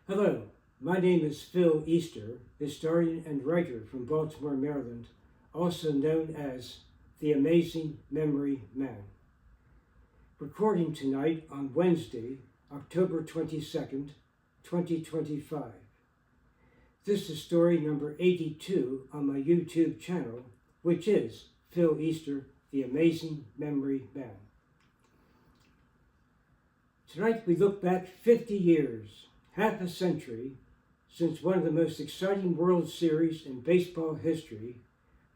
Hello, my name is Phil Easter, historian and writer from Baltimore, Maryland, also known as the Amazing Memory Man. Recording tonight on Wednesday, October 22nd, 2025. This is story number 82 on my YouTube channel, which is Phil Easter, the Amazing Memory Man. Tonight we look back 50 years, half a century, since one of the most exciting World Series in baseball history,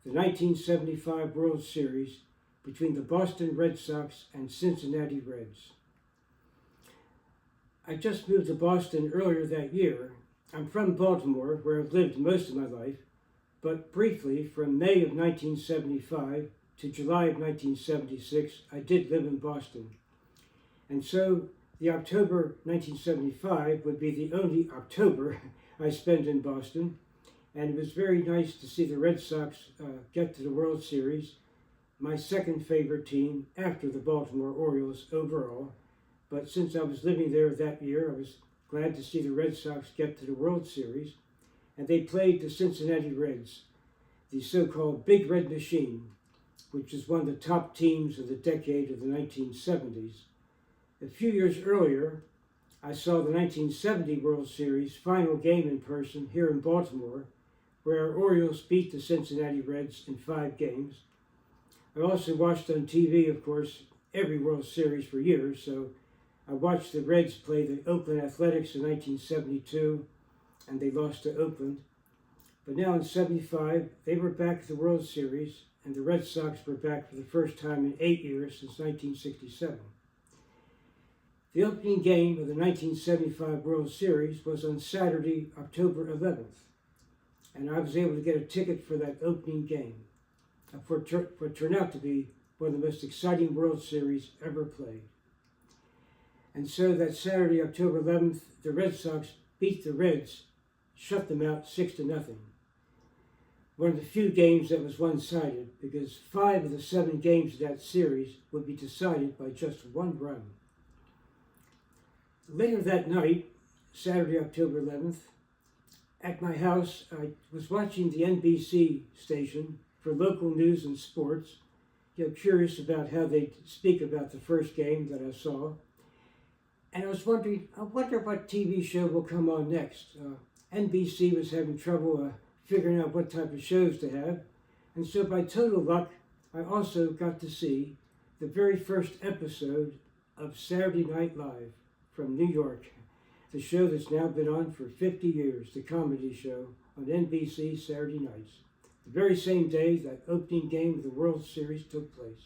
the 1975 World Series between the Boston Red Sox and Cincinnati Reds. I just moved to Boston earlier that year. I'm from Baltimore, where I've lived most of my life, but briefly from May of 1975 to July of 1976, I did live in Boston. And so the October 1975 would be the only October I spent in Boston, and it was very nice to see the Red Sox get to the World Series, my second favorite team after the Baltimore Orioles overall. But since I was living there that year, I was glad to see the Red Sox get to the World Series, and they played the Cincinnati Reds, the so-called Big Red Machine, which is one of the top teams of the decade of the 1970s. A few years earlier, I saw the 1970 World Series final game in person here in Baltimore, where our Orioles beat the Cincinnati Reds in 5 games. I also watched on TV, of course, every World Series for years, so I watched the Reds play the Oakland Athletics in 1972, and they lost to Oakland. But now in 75, they were back at the World Series, and the Red Sox were back for the first time in 8 years since 1967. The opening game of the 1975 World Series was on Saturday, October 11th, and I was able to get a ticket for that opening game, for what turned out to be one of the most exciting World Series ever played. And so that Saturday, October 11th, the Red Sox beat the Reds, shut them out 6-0. One of the few games that was one-sided, because 5 of the 7 games of that series would be decided by just 1 run. Later that night, Saturday, October 11th, at my house, I was watching the NBC station for local news and sports, curious about how they speak about the first game that I saw. And I was wondering, I wonder what TV show will come on next. NBC was having trouble figuring out what type of shows to have. And so by total luck, I also got to see the very first episode of Saturday Night Live from New York, the show that's now been on for 50 years, the comedy show on NBC Saturday nights, the very same day that opening game of the World Series took place.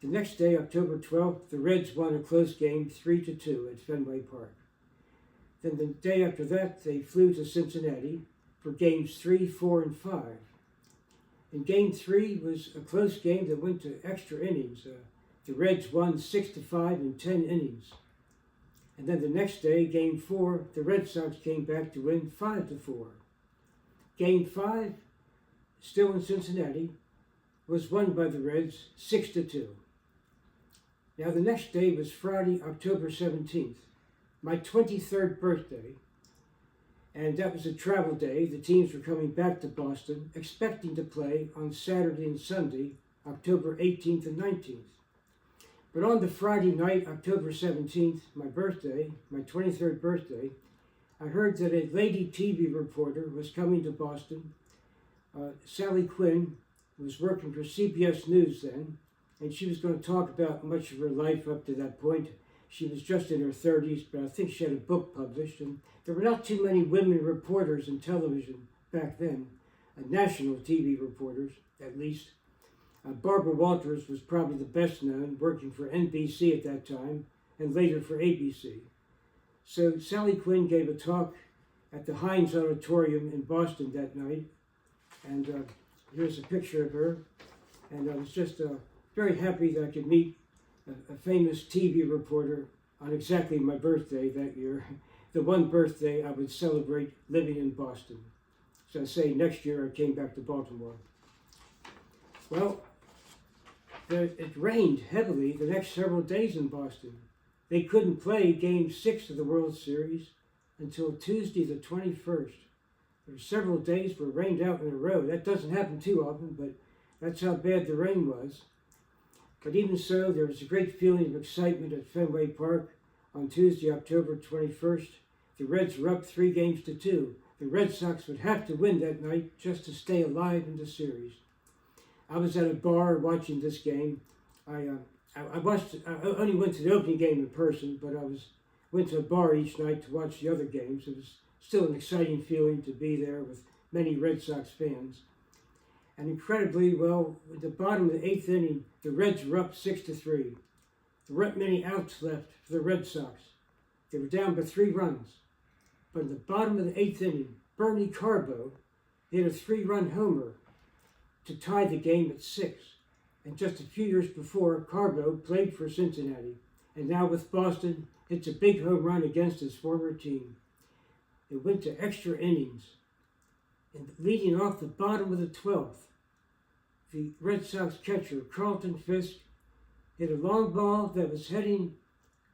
The next day, October 12th, the Reds won a close game 3-2 at Fenway Park. Then the day after that, they flew to Cincinnati for games 3, 4, and 5. And game 3 was a close game that went to extra innings. The Reds won 6-5 in 10 innings. And then the next day, game 4, the Red Sox came back to win 5-4. Game 5, still in Cincinnati, was won by the Reds 6-2. Now the next day was Friday, October 17th, my 23rd birthday, and that was a travel day. The teams were coming back to Boston, expecting to play on Saturday and Sunday, October 18th and 19th. But on the Friday night, October 17th, my birthday, my 23rd birthday, I heard that a lady TV reporter was coming to Boston. Sally Quinn was working for CBS News then, and she was going to talk about much of her life up to that point. She was just in her 30s, but I think she had a book published, and there were not too many women reporters in television back then, national TV reporters, at least. Barbara Walters was probably the best known, working for NBC at that time, and later for ABC. So Sally Quinn gave a talk at the Heinz Auditorium in Boston that night, and here's a picture of her. And I was just very happy that I could meet a famous TV reporter on exactly my birthday that year, the one birthday I would celebrate living in Boston. So I say next year I came back to Baltimore. Well, it rained heavily the next several days in Boston. They couldn't play Game 6 of the World Series until Tuesday the 21st. There were several days were rained out in a row. That doesn't happen too often, but that's how bad the rain was. But even so, there was a great feeling of excitement at Fenway Park on Tuesday, October 21st. The Reds were up 3-2. The Red Sox would have to win that night just to stay alive in the series. I was at a bar watching this game. I only went to the opening game in person, but I went to a bar each night to watch the other games. It was still an exciting feeling to be there with many Red Sox fans. And incredibly, well, at the bottom of the 8th inning, the Reds were up 6-3. There weren't many outs left for the Red Sox. They were down by 3 runs. But in the bottom of the 8th inning, Bernie Carbo hit a 3-run homer to tie the game at 6. And just a few years before, Carbo played for Cincinnati, and now with Boston, hits a big home run against his former team. It went to extra innings. And leading off the bottom of the 12th, the Red Sox catcher, Carlton Fisk, hit a long ball that was heading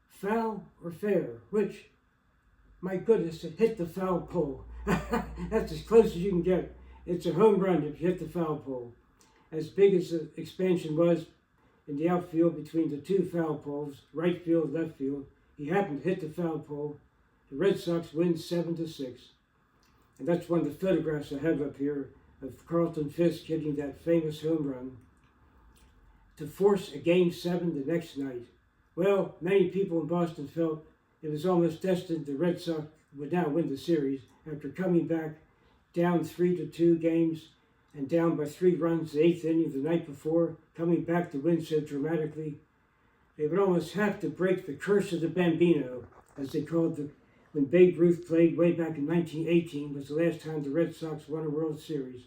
foul or fair, which, my goodness, it hit the foul pole. That's as close as you can get. It's a home run if you hit the foul pole. As big as the expansion was in the outfield between the 2 foul poles, right field, left field, he happened to hit the foul pole. The Red Sox win 7-6. And that's one of the photographs I have up here of Carlton Fisk hitting that famous home run to force a Game 7 the next night. Well, many people in Boston felt it was almost destined the Red Sox would now win the series after coming back down 3-2 games and down by 3 runs the 8th inning of the night before, coming back to win so dramatically. They would almost have to break the curse of the Bambino, as they called it, when Babe Ruth played way back in 1918 was the last time the Red Sox won a World Series.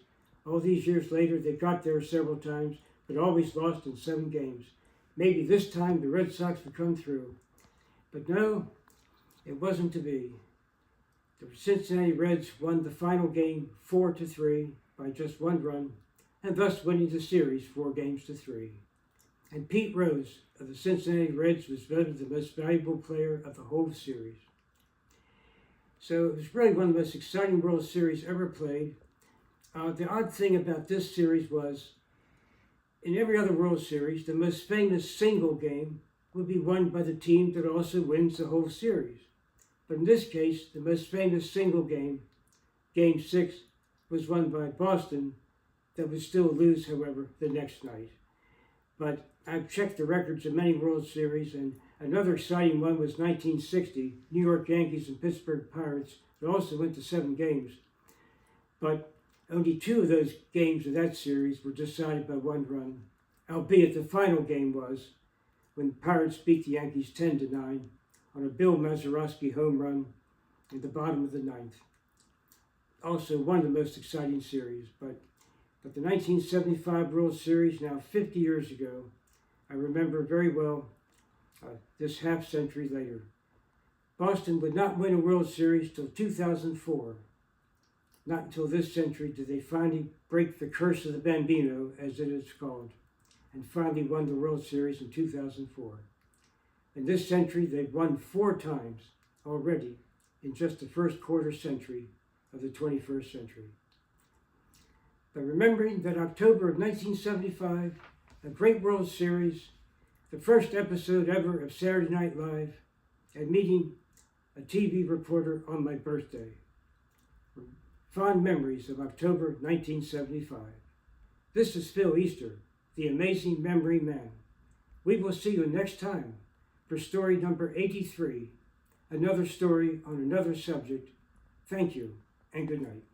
All these years later, they got there several times, but always lost in 7 games. Maybe this time the Red Sox would come through. But no, it wasn't to be. The Cincinnati Reds won the final game 4-3 by just 1 run, and thus winning the series 4-3. And Pete Rose of the Cincinnati Reds was voted the most valuable player of the whole series. So it was really one of the most exciting World Series ever played. The odd thing about this series was, in every other World Series, the most famous single game would be won by the team that also wins the whole series. But in this case, the most famous single game, Game 6, was won by Boston, that would still lose, however, the next night. But I've checked the records of many World Series, and another exciting one was 1960, New York Yankees and Pittsburgh Pirates, that also went to 7 games. But only 2 of those games of that series were decided by 1 run, albeit the final game was when Pirates beat the Yankees 10-9 on a Bill Mazeroski home run at the bottom of the 9th. Also one of the most exciting series, but the 1975 World Series, now 50 years ago, I remember very well this half-century later. Boston would not win a World Series till 2004. Not until this century did they finally break the curse of the Bambino, as it is called, and finally won the World Series in 2004. In this century, they've won 4 times already in just the first quarter century of the 21st century. But remembering that October of 1975, a great World Series, the first episode ever of Saturday Night Live, and meeting a TV reporter on my birthday. Fond memories of October 1975. This is Phil Easter, the Amazing Memory Man. We will see you next time for story number 83, another story on another subject. Thank you and good night.